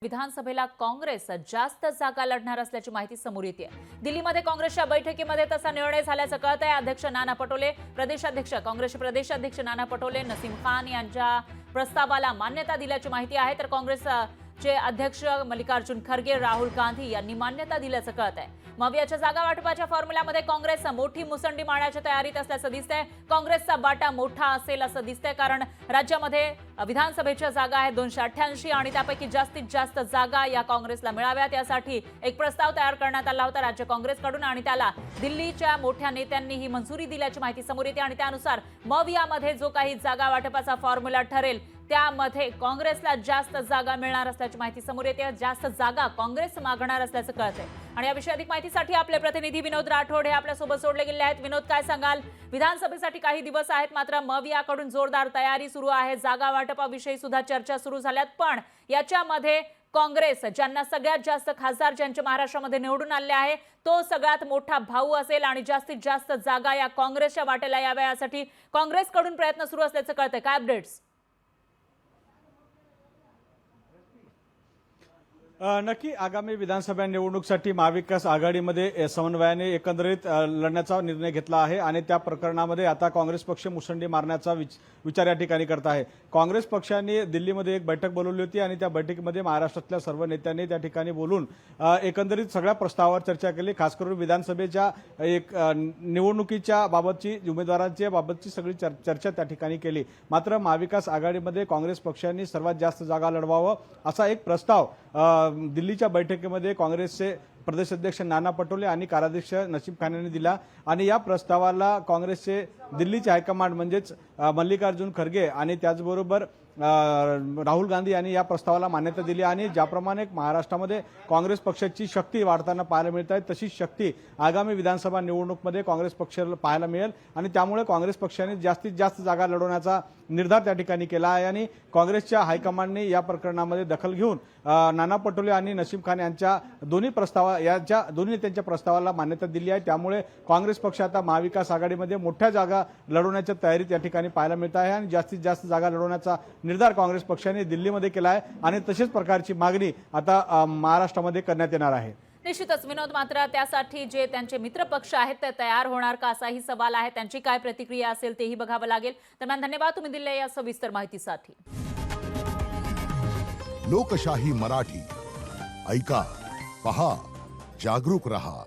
विधानसभेला काँग्रेस जास्त जागा लढणार असल्याची माहिती समोर येते। दिल्लीमध्ये काँग्रेसच्या बैठकीमध्ये तसा निर्णय झाल्याचं कळत आहे। अध्यक्ष नाना पटोले, प्रदेशाध्यक्ष काँग्रेसचे प्रदेशाध्यक्ष नाना पटोले, नसीम खान यांच्या प्रस्तावाला मान्यता दिल्याची माहिती आहे। तर काँग्रेसचे अध्यक्ष मल्लिकार्जुन खरगे, राहुल गांधी यांनी मान्यता दिल्याचं कळत आहे। मवियाच्या जागा वाटपाच्या फॉर्म्युल्यामध्ये काँग्रेस मोठी मुसंडी मारण्याच्या तयारीत असल्याचं दिसतंय। काँग्रेसचा बाटा मोठा असेल असं दिसतंय, कारण राज्यामध्ये विधानसभेच्या जागा आहेत 288 आणि त्यापैकी जास्तीत जास्त जागा या काँग्रेसला मिळाव्यात यासाठी एक प्रस्ताव तयार करण्यात आला होता राज्य काँग्रेसकडून आणि त्याला दिल्लीच्या मोठ्या नेत्यांनी ही मंजुरी दिल्याची माहिती समोर येते। आणि त्यानुसार मवियामध्ये जो काही जागा वाटपाचा फॉर्म्युला ठरेल त्यामध्ये काँग्रेसला जास्त जागा मिळणार असल्याची माहिती समोर येते। जास्त जागा काँग्रेस मागणार असल्याचं कळतंय आणि याविषयी अधिक माहितीसाठी आपले प्रतिनिधी विनोद राठोड हे आपल्या सोबत जोडले गेले आहेत। विनोद, काय सांगाल? विधानसभेसाठी काही दिवस आहेत, मात्र मवियाकडून जोरदार तयारी सुरू आहे। जागा वाटपाविषयी सुद्धा चर्चा सुरू झाल्यात, पण याच्यामध्ये काँग्रेस ज्यांना सगळ्यात जास्त खासदार ज्यांचे महाराष्ट्रामध्ये निवडून आले आहे तो सगळ्यात मोठा भाऊ असेल आणि जास्तीत जास्त जागा या काँग्रेसच्या वाटेला याव्या यासाठी काँग्रेसकडून प्रयत्न सुरू असल्याचं कळतंय। काय अपडेट्स? नक्की आगामी विधानसभा निवडणुकीसाठी महाविकास आघाडीमध्ये समन्वयाने एकंदरीत लढण्याचा निर्णय घेतला आहे आणि त्या प्रकरणामध्ये आता काँग्रेस पक्ष मुसंडी मारण्याचा विचार या ठिकाणी करत आहे। काँग्रेस पक्षाने दिल्लीमध्ये एक बैठक बोलवली होती आणि त्या बैठकीमध्ये महाराष्ट्रातल्या सर्व नेत्यांनी त्या ठिकाणी बोलून एकंदरीत सगळ्या प्रस्तावावर चर्चा केली। खास करून विधानसभेच्या एक निवडणुकीच्या बाबतची उमेदवारांच्या बाबतची सगळी चर्चा त्या ठिकाणी केली। मात्र महाविकास आघाडीमध्ये काँग्रेस पक्षाने सर्वात जास्त जागा लढवावं असा एक प्रस्ताव दिल्लीच्या बैठकीमध्ये काँग्रेसचे प्रदेशाध्यक्ष नाना पटोले आणि कार्याध्यक्ष नसीम खान यांनी दिला आणि या प्रस्तावाला काँग्रेसचे दिल्लीचे हायकमांड म्हणजेच मल्लिकार्जुन खरगे आणि त्याचबरोबर राहुल गांधी यांनी या प्रस्तावाला मान्यता दिली आणि ज्याप्रमाणे महाराष्ट्रामध्ये काँग्रेस पक्षाची शक्ती वाढताना पाहायला मिळत आहे तशी शक्ती आगामी विधानसभा निवडणुकीमध्ये काँग्रेस पक्षाला पाहायला मिळेल आणि त्यामुळे काँग्रेस पक्षाने जास्तीत जास्त जागा लढवण्याचा निर्धार त्या ठिकाणी केला आहे आणि काँग्रेसच्या हायकमांडने या प्रकरणामध्ये दखल घेऊन नाना पटोले आणि नसीम खान यांच्या दोन्ही नेत्यांच्या प्रस्तावाला मान्यता दिली आहे। त्यामुळे काँग्रेस पक्ष आता महाविकास आघाडीमध्ये मोठ्या जागा लढवण्याच्या तयारीत या ठिकाणी पाहायला मिळत आहे आणि जास्तीत जास्त जागा लढवण्याचा निर्धार काँग्रेस पक्षाने दिल्लीमध्ये केला आहे आणि तशीच प्रकारची मागणी आता महाराष्ट्रामध्ये करण्यात येणार आहे। निश्चितच विनोद, मात्र त्यासाठी जे त्यांचे मित्र पक्ष आहेत ते तयार होणार का असाही सवाल आहे। त्यांची काय प्रतिक्रिया असेल तेही बघावं लागेल। दरम्यान धन्यवाद तुम्ही दिलेल्या या सविस्तर माहितीसाठी। लोकशाही मराठी ऐका, पहा, जागरूक रहा।